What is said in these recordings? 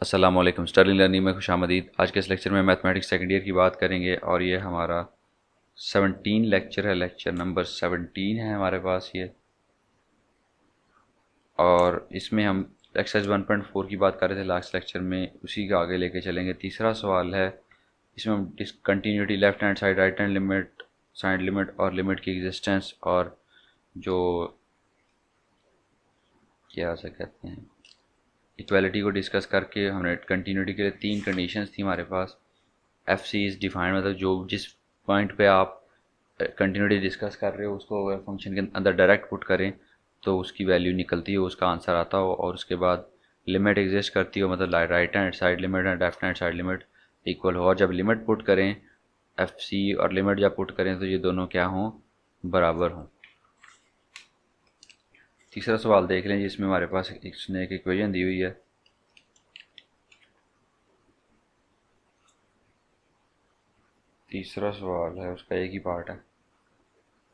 अस्सलाम वालेकुम। Stirling learning में खुशामदीद। आज के इस लेक्चर में मैथमेटिक्स सेकंड ईयर की बात करेंगे और ये हमारा 17 लेक्चर है। लेक्चर नंबर 17 है हमारे पास ये, और इसमें हम एक्सरसाइज 1.4 की बात कर रहे थे लास्ट लेक्चर में, उसी का आगे लेके चलेंगे। तीसरा सवाल है, इसमें हम discontinuity, left hand side, right hand limit, side limit और लिमिट की एग्जिस्टेंस, और जो क्या से कहते हैं इक्वालिटी को डिस्कस करके हमने कंटिन्यूटी के लिए 3 कंडीशंस थी हमारे पास। एफ सी इज़ डिफाइंड, मतलब जो जिस पॉइंट पे आप कंटिन्यूटी डिस्कस कर रहे हो उसको अगर फंक्शन के अंदर डायरेक्ट पुट करें तो उसकी वैल्यू निकलती हो, उसका आंसर आता हो। और उसके बाद लिमिट एग्जिस्ट करती हो, मतलब right hand side limit and left hand side limit equal हो। और जब लिमिट पुट करें एफ सी और लिमिट जब पुट करें तो ये दोनों क्या हों, बराबर हों। तीसरा सवाल देख लें जिसमें हमारे पास इसने एक इक्वेशन दी हुई है। तीसरा सवाल है, उसका एक ही पार्ट है।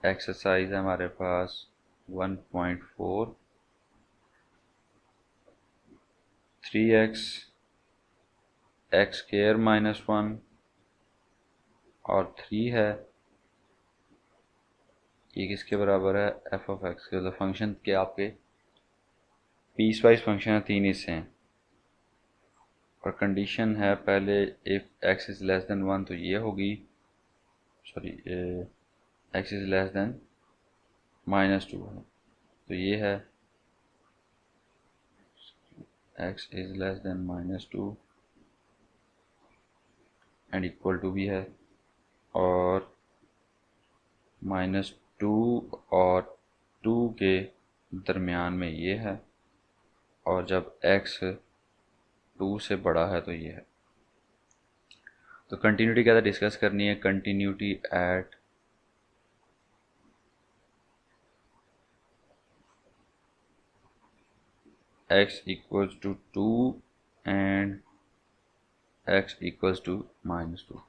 एक्सरसाइज है हमारे पास 1.4, 3x एक्स स्क्वायर -1 और 3 है, ये किसके बराबर है, एफ ऑफ एक्स के। मतलब फंक्शन के आपके पीस वाइज फंक्शन है, 3 हिस्से हैं। और कंडीशन है पहले, if x is less than 1 तो ये होगी, sorry x is less than -2 है तो ये है x is less than -2 and equal to भी है, और -2 और 2 के दरमियान में ये है, और जब x 2 से बड़ा है तो ये है। तो कंटिन्यूटी क्या था डिस्कस करनी है, continuity at x equals to 2 and x equals to -2।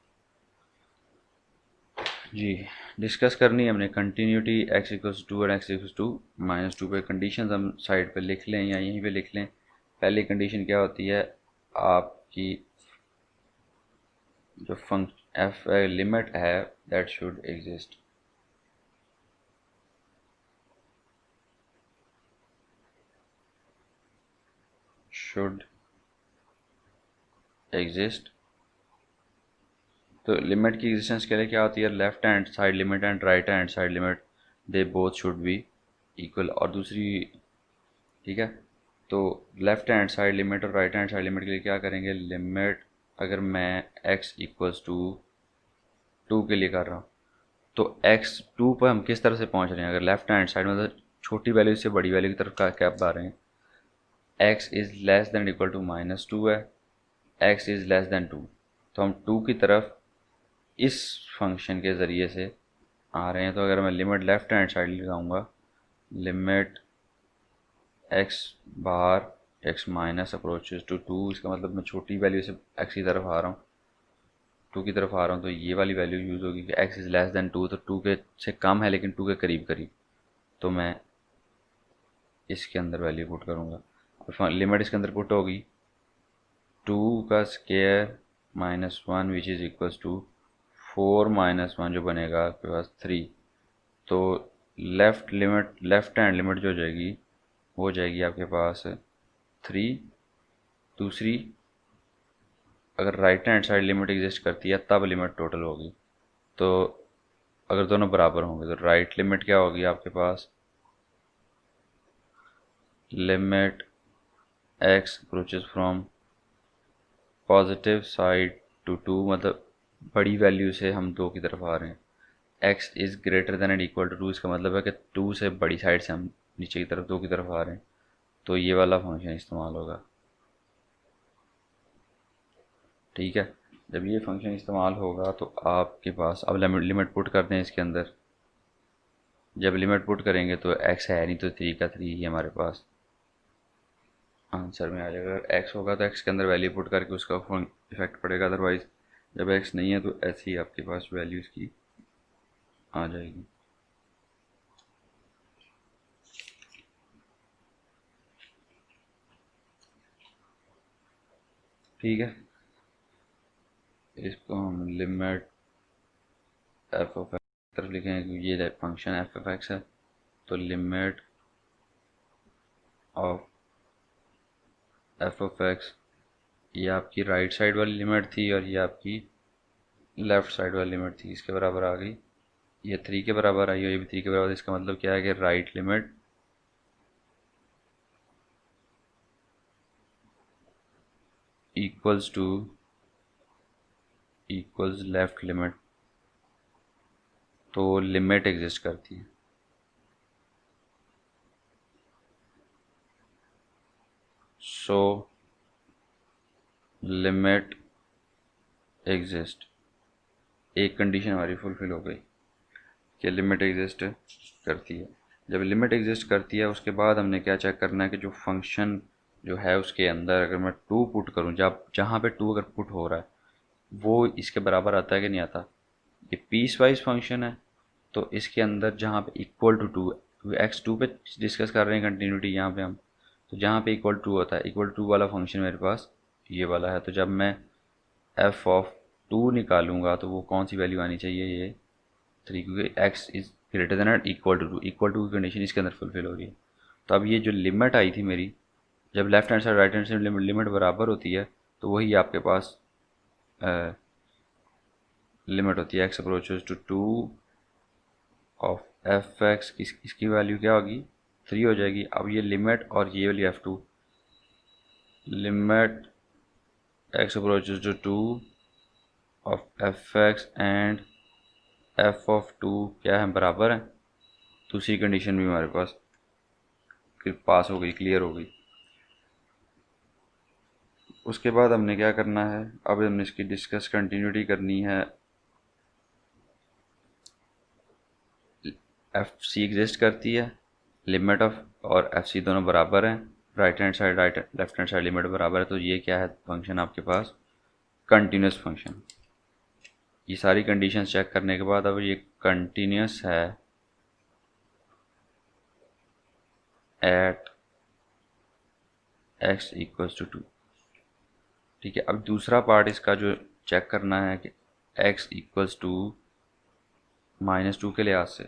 जी, डिस्कस करनी है हमने कंटिन्यूटी x इक्वल्स टू और x इक्वल्स टू -2 पे। कंडीशन हम साइड पे लिख लें या यहीं पे लिख लें। पहली कंडीशन क्या होती है, आपकी जो फंक्शन एफ लिमिट है that should exist, should exist. तो लिमिट की एग्जिस्टेंस के लिए क्या होती है, left hand side limit and right hand side limit they both should be equal. और दूसरी, ठीक है, तो लेफ्ट हैंड साइड लिमिट और राइट हैंड साइड लिमिट के लिए क्या करेंगे, लिमिट अगर मैं x इक्वल्स टू 2 के लिए कर रहा हूँ तो x 2 पर हम किस तरह से पहुँच रहे हैं, अगर लेफ्ट हैंड साइड मतलब छोटी वैल्यू से बड़ी वैल्यू की तरफ का क्या बता रहे हैं, x is less than equal to -2 है, x इज़ लेस देन 2, तो हम 2 की तरफ इस फंक्शन के ज़रिए से आ रहे हैं। तो अगर मैं लिमिट लेफ्ट हैंड साइड लगाऊंगा, limit x bar x minus approaches to 2, इसका मतलब मैं छोटी वैल्यू से x की तरफ आ रहा हूँ, 2 की तरफ आ रहा हूँ, तो ये वाली वैल्यू यूज़ होगी कि x इज़ लेस देन 2, तो 2 के से कम है लेकिन 2 के करीब करीब, तो मैं इसके अंदर वैल्यू पुट करूँगा। और लिमिट इसके अंदर पुट होगी 2 का square -1 which is equals to 4 -1 जो बनेगा आपके पास 3। तो लेफ्ट हैंड लिमिट जो जाएगी वो जाएगी आपके पास 3। दूसरी, अगर right hand side limit exist करती है तब लिमिट टोटल होगी। तो अगर दोनों बराबर होंगे तो राइट लिमिट क्या होगी आपके पास, limit x approaches from positive side to 2, मतलब बड़ी वैल्यू से हम 2 की तरफ आ रहे हैं। x is greater than and equal to 2, इसका मतलब है कि 2 से बड़ी साइड से हम नीचे की तरफ 2 की तरफ आ रहे हैं, तो ये वाला फंक्शन इस्तेमाल होगा। ठीक है, जब ये फंक्शन इस्तेमाल होगा तो आपके पास अब लिमिट पुट करते हैं इसके अंदर। जब लिमिट पुट करेंगे तो x है नहीं तो 3 का 3 ही हमारे पास आंसर में आ जाएगा। अगर x होगा तो x के अंदर वैल्यू पुट करके उसका इफेक्ट पड़ेगा, अदरवाइज जब x नहीं है तो ऐसे ही आपके पास वैल्यू इसकी आ जाएगी। ठीक है, इसको हम लिमिट एफ ऑफ एक्स तरफ लिखेंगे क्योंकि ये फंक्शन एफ ऑफ एक्स है। तो limit of F of x, ये आपकी राइट साइड वाली लिमिट थी और ये आपकी लेफ़्ट साइड वाली लिमिट थी, इसके बराबर आ गई। ये 3 के बराबर आई और ये भी 3 के बराबर। इसका मतलब क्या है कि right limit equals two equals left limit, तो लिमिट एग्जिस्ट करती है। सो लिमिट एग्जिस्ट, एक कंडीशन हमारी फुलफिल हो गई कि लिमिट एग्जिस्ट करती है। जब लिमिट एग्जिस्ट करती है उसके बाद हमने क्या चेक करना है कि जो फंक्शन जो है उसके अंदर अगर मैं 2 पुट करूँ, जब जहाँ पे 2 अगर पुट हो रहा है वो इसके बराबर आता है कि नहीं आता। ये पीस वाइज फंक्शन है, तो इसके अंदर जहाँ पे इक्वल टू 2, एक्स 2 पे डिस्कस कर रहे हैं कंटिन्यूटी यहाँ पे हम, तो जहाँ पे इक्वल टू होता है, इक्वल टू वाला फंक्शन मेरे पास ये वाला है। तो जब मैं एफ ऑफ 2 निकालूंगा तो वो कौन सी वैल्यू आनी चाहिए, ये 3, क्योंकि x is greater than and equal to 2, equal to की कंडीशन इसके अंदर फुलफिल हो रही है। तो अब ये जो लिमिट आई थी मेरी, जब left hand side right hand side limit बराबर होती है तो वही आपके पास लिमिट होती है। X approaches to 2 of f x, इसकी वैल्यू क्या होगी, 3 हो जाएगी। अब ये लिमिट और ये वाली f2, limit x approaches to 2 of f x and f of 2 क्या है, बराबर है। दूसरी कंडीशन भी हमारे पास पास हो गई, क्लियर हो गई। उसके बाद हमने क्या करना है, अब हमने इसकी डिस्कस कंटिन्यूटी करनी है। एफ सी एग्जिस्ट करती है, लिमिट ऑफ और एफ सी दोनों बराबर हैं, right hand side right left hand side limit बराबर है। तो ये क्या है, फंक्शन आपके पास कंटिन्यूस फंक्शन। ये सारी कंडीशंस चेक करने के बाद अब ये कंटिन्यूस है एट एक्स इक्वल्स टू 2। ठीक है, अब दूसरा पार्ट इसका जो चेक करना है कि एक्स इक्वल्स टू -2 के लिहाज से,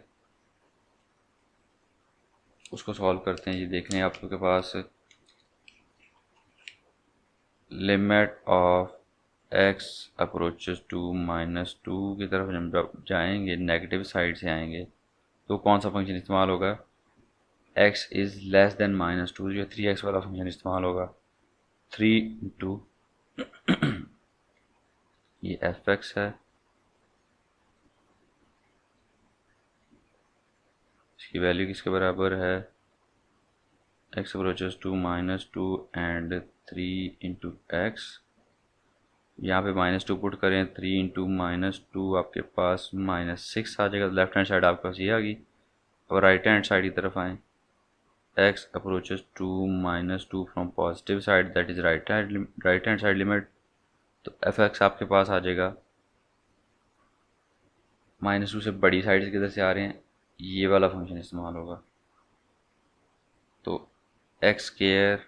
उसको सॉल्व करते हैं। ये देख लें आप लोग के पास limit of x approaches to -2 की तरफ जब जाएंगे, नेगेटिव साइड से आएंगे, तो कौन सा फंक्शन इस्तेमाल होगा, एक्स इज़ लेस देन -2, जो 3x वाला फंक्शन इस्तेमाल होगा। 3 इंटू ये एफ एक्स है, इसकी वैल्यू किसके बराबर है, x approaches to -2 and 3 into x. यहाँ पे -2 पुट करें, 3 इंटू -2 आपके पास -6 आ जाएगा। लेफ्ट हैंड साइड आपके पास ये आ गई। अब राइट हैंड साइड की तरफ आएँ, x approaches to -2 from positive side, that is right hand side limit. तो एफ एक्स आपके पास आ जाएगा, -2 से बड़ी साइड किधर से आ रहे हैं, ये वाला फंक्शन इस्तेमाल होगा। तो एक्स स्केयर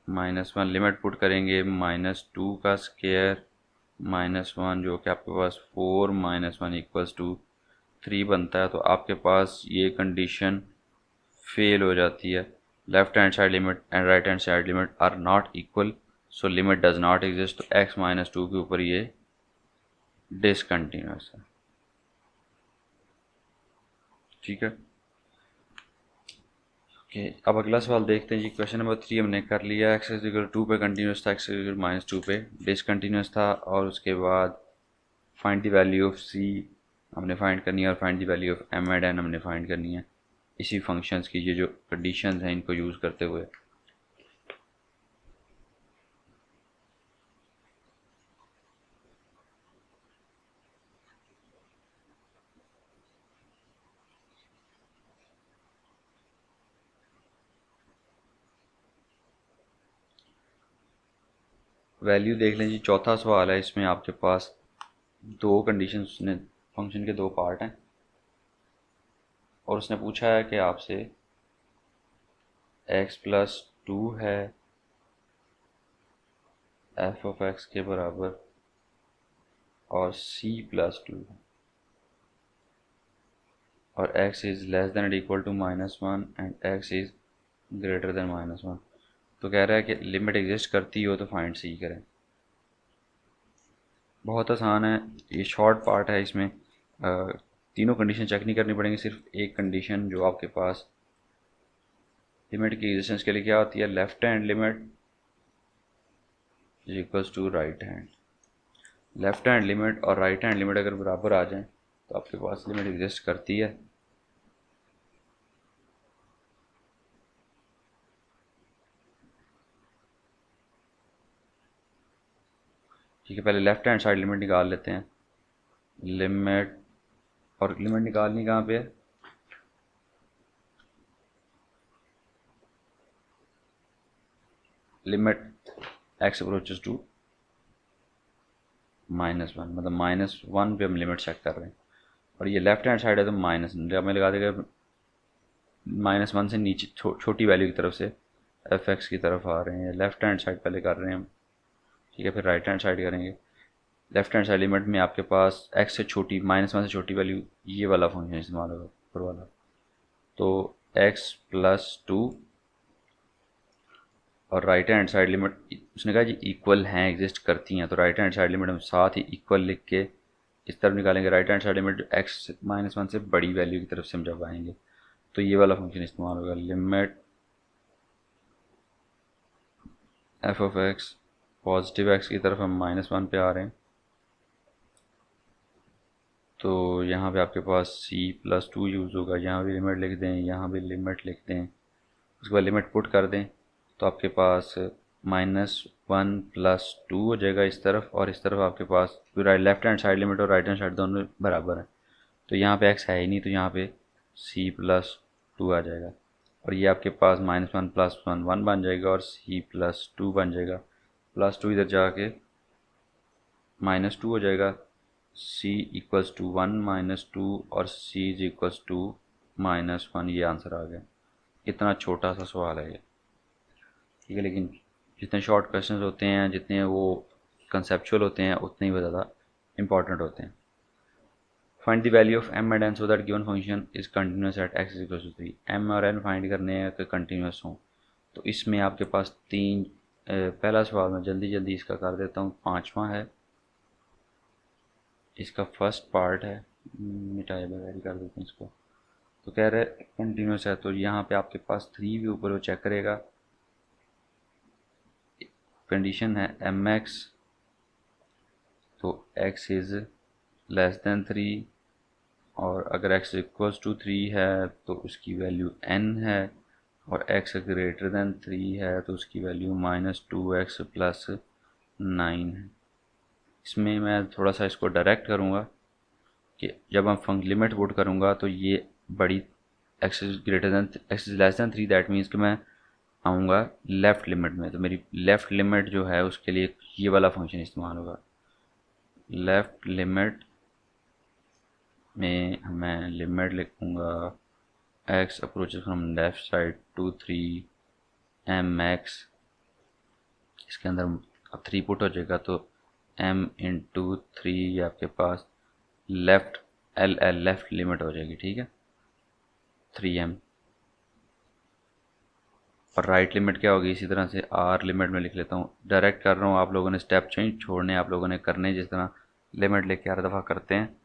-1 लिमिट पुट करेंगे, -2 का स्केयर -1 जो कि आपके पास 4 -1 इक्वल्स टू 3 बनता है। तो आपके पास ये कंडीशन फेल हो जाती है, left hand side limit and right hand side limit are not equal, so limit does not exist. तो x -2 के ऊपर ये डिसकंटिन्यूस है। ठीक है, ओके। अब अगला सवाल देखते हैं जी। क्वेश्चन नंबर 3 हमने कर लिया, एक्स इक्वल 2 पे कंटिन्यूस था, एक्स इक्वल -2 पे डिसकंटिन्यूस था। और उसके बाद find the value of c हमने फाइंड करनी है और find the value of m and n हमने फाइंड करनी है। इसी फंक्शंस की ये जो कंडीशंस हैं इनको यूज़ करते हुए। वैल्यू देख लें जी। चौथा सवाल है, इसमें आपके पास दो कंडीशंस ने, फंक्शन के दो पार्ट हैं और उसने पूछा है कि आपसे x +2 है एफ ऑफ एक्स के बराबर और सी प्लस टू और x is less than equal to -1 and x is greater than -1। तो कह रहा है कि लिमिट एग्जिस्ट करती हो तो फाइंड सी करें। बहुत आसान है, ये शॉर्ट पार्ट है। इसमें तीनों कंडीशन चेक नहीं करनी पड़ेंगी, सिर्फ एक कंडीशन जो आपके पास लिमिट की एग्जिस्टेंस के लिए क्या होती है, left hand limit is equals to right hand. Left hand limit और राइट हैंड लिमिट अगर बराबर आ जाएं तो आपके पास लिमिट एग्जिस्ट करती है। ठीक है, पहले लेफ्ट हैंड साइड लिमिट निकाल लेते हैं। लिमिट, और लिमिट निकालनी कहाँ पे है, लिमिट एक्स अप्रोचेस टू -1, मतलब -1 पे हम लिमिट चेक कर रहे हैं। और ये लेफ्ट हैंड साइड है तो माइनस हमें लगा देगा -1 से नीचे छोटी वैल्यू की तरफ से एफ एक्स की तरफ आ रहे हैं। लेफ्ट हैंड साइड पहले कर रहे हैं हम, ठीक है, फिर राइट हैंड साइड करेंगे। लेफ्ट हैंड साइड लिमिट में आपके पास एक्स से छोटी -1 से छोटी वैल्यू ये वाला फंक्शन इस्तेमाल होगा ऊपर वाला। तो एक्स प्लस टू और राइट हैंड साइड लिमिट उसने कहा जी इक्वल हैं, एग्जिस्ट करती हैं, तो राइट हैंड साइड लिमिट हम साथ ही इक्वल लिख के इस तरफ निकालेंगे। Right hand side limit x -1 से बड़ी वैल्यू की तरफ से हम जब आएंगे तो ये वाला फंक्शन इस्तेमाल होगा, limit F of x positive x की तरफ हम -1 पे आ रहे हैं। तो यहाँ पे आपके पास सी प्लस टू यूज़ होगा, यहाँ भी लिमिट लिख दें, यहाँ भी लिमिट लिख दें, उसके बाद लिमिट पुट कर दें तो आपके पास -1 प्लस टू हो जाएगा इस तरफ, और इस तरफ आपके पास लेफ्ट हैंड साइड लिमिट और राइट हैंड साइड दोनों बराबर हैं। तो यहाँ पे x है ही नहीं, तो यहाँ पे c प्लस टू आ जाएगा, और ये आपके पास -1 प्लस 1 बन जाएगा और c प्लस टू बन जाएगा। प्लस टू इधर जाके -2 हो जाएगा, c इक्वल्स टू 1 -2 और c इज इक्वल्स टू -1। ये आंसर आ गया। इतना छोटा सा सवाल है ये, ठीक है, लेकिन जितने शॉर्ट क्वेश्चंस होते हैं, जितने वो कंसेप्चुअल होते हैं, उतने ही वो ज़्यादा इंपॉर्टेंट होते हैं। Find the value of m and n so that given function is continuous at x equal to 3। m और n फाइंड करने हैं कि कंटिन्यूस हों। तो इसमें आपके पास तीन, पहला सवाल मैं जल्दी जल्दी इसका कर देता हूँ, पाँचवा है, इसका फर्स्ट पार्ट है, मिटाए बगैर कर देते हैं इसको। तो कह रहे कंटिन्यूस है, तो यहाँ पे आपके पास 3 भी ऊपर वो चेक करेगा। कंडीशन है एम एक्स, तो x इज़ लेस दैन 3, और अगर x इक्वल्स टू 3 है तो उसकी वैल्यू n है, और x ग्रेटर दैन 3 है तो उसकी वैल्यू -2x प्लस 9 है। इसमें मैं थोड़ा सा इसको डायरेक्ट करूँगा कि जब हम लिमिट पुट करूँगा तो ये बड़ी x greater than x less than 3, that means कि मैं आऊँगा लेफ़्ट लिमिट में, तो मेरी लेफ़्ट लिमिट जो है उसके लिए ये वाला फंक्शन इस्तेमाल होगा। लेफ़्ट लिमिट में मैं लिमिट लिखूँगा x approaches from left side to 3 mx, इसके अंदर अब 3 पुट हो जाएगा तो m इंटू 3 आपके पास लेफ़्ट लेफ़्ट लिमिट हो जाएगी, ठीक है, 3m। और राइट लिमिट क्या होगी, इसी तरह से r लिमिट में लिख लेता हूँ, डायरेक्ट कर रहा हूँ, आप लोगों ने स्टेप चेंज छोड़ने, आप लोगों ने करने जिस तरह लिमिट लेके हर दफ़ा करते हैं।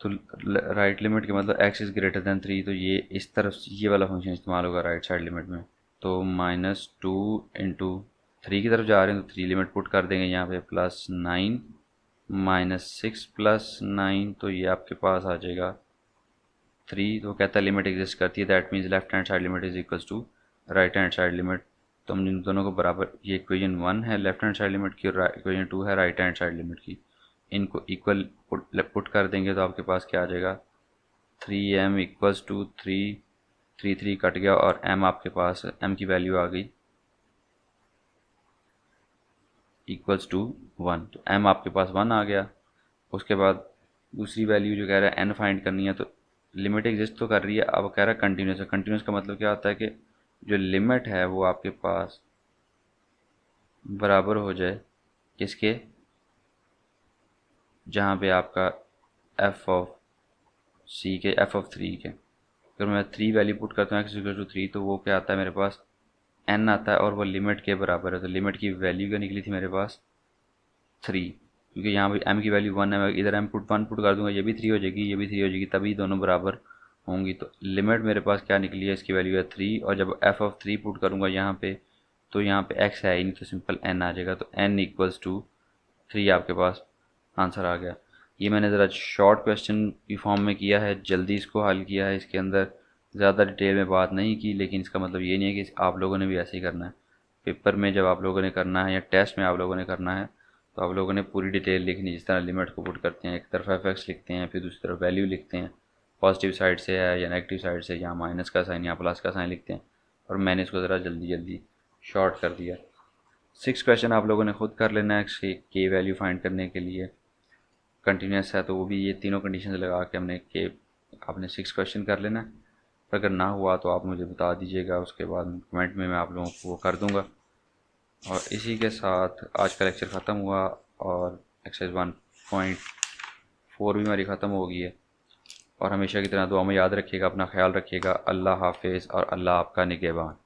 तो राइट लिमिट के मतलब x इज़ ग्रेटर दैन 3, तो ये इस तरफ ये वाला फंक्शन इस्तेमाल होगा राइट साइड लिमिट में। तो -2 इंटू 3 की तरफ जा रहे हैं तो 3 लिमिट पुट कर देंगे यहाँ पे, +9 -6 प्लस 9, तो ये आपके पास आ जाएगा 3। तो कहता है लिमिट एग्जिस्ट करती है, that means left hand side limit is equals to right hand side limit. तो हम इन दोनों को बराबर, ये इक्वेशन 1 है लेफ्ट हैंड साइड लिमिट की और इक्वेशन 2 है राइट हैंड साइड लिमिट की, इनको इक्वल पुट कर देंगे तो आपके पास क्या आ जाएगा, 3m इक्वल्स टू 3 कट गया और m आपके पास m की वैल्यू आ गई इक्वल्स टू 1, तो m आपके पास 1 आ गया। उसके बाद दूसरी वैल्यू जो कह रहा है n फाइंड करनी है, तो लिमिट एग्जिस्ट तो कर रही है, अब कह रहा है कंटिन्यूस है। कंटिन्यूस का मतलब क्या होता है कि जो लिमिट है वो आपके पास बराबर हो जाए किसके, जहाँ पे आपका एफ ऑफ सी के एफ ऑफ थ्री के, अगर मैं थ्री वैल्यू पुट करता हूँ एक्स इक्वल टू थ्री, तो वो क्या आता है मेरे पास, एन आता है और वो लिमिट के बराबर है। तो लिमिट की वैल्यू क्या निकली थी मेरे पास, थ्री, क्योंकि यहाँ पे एम की वैल्यू वन है, मैं इधर एम पुट वन पुट कर दूंगा, ये भी थ्री हो जाएगी, ये भी थ्री हो जाएगी, तभी दोनों बराबर होंगी। तो लिमिट मेरे पास क्या निकली है, इसकी वैल्यू है थ्री, और जब एफ ऑफ थ्री पुट करूँगा यहाँ पे, तो यहाँ पे एक्स है ही नहीं, तो सिंपल एन आ जाएगा। तो एन इक्वल्स टू थ्री आपके पास आंसर आ गया। ये मैंने ज़रा शॉर्ट क्वेश्चन की फॉर्म में किया है, जल्दी इसको हल किया है, इसके अंदर ज़्यादा डिटेल में बात नहीं की, लेकिन इसका मतलब ये नहीं है कि आप लोगों ने भी ऐसे ही करना है। पेपर में जब आप लोगों ने करना है या टेस्ट में आप लोगों ने करना है, तो आप लोगों ने पूरी डिटेल लिखनी, जिस तरह लिमिट को पुट करते हैं, एक तरफ एफ एक्स लिखते हैं, फिर दूसरी तरफ वैल्यू लिखते हैं, पॉजिटिव साइड से है या नेगेटिव साइड से, या माइनस का साइन या प्लस का साइन लिखते हैं। और मैंने इसको ज़रा जल्दी जल्दी शॉर्ट कर दिया। सिक्स क्वेश्चन आप लोगों ने खुद कर लेना है के वैल्यू फाइंड करने के लिए। कंटिन्यूस है तो वो भी ये तीनों कंडीशन लगा के हमने के आपने सिक्स क्वेश्चन कर लेना है। अगर ना हुआ तो आप मुझे बता दीजिएगा, उसके बाद कमेंट में मैं आप लोगों को वो कर दूँगा। और इसी के साथ आज का लेक्चर ख़त्म हुआ, और एक्सरसाइज 1.4 भी हमारी ख़त्म हो गई है। और हमेशा की तरह दुआ में याद रखिएगा, अपना ख्याल रखिएगा। अल्लाह हाफिज़ और अल्लाह आपका निगहबान।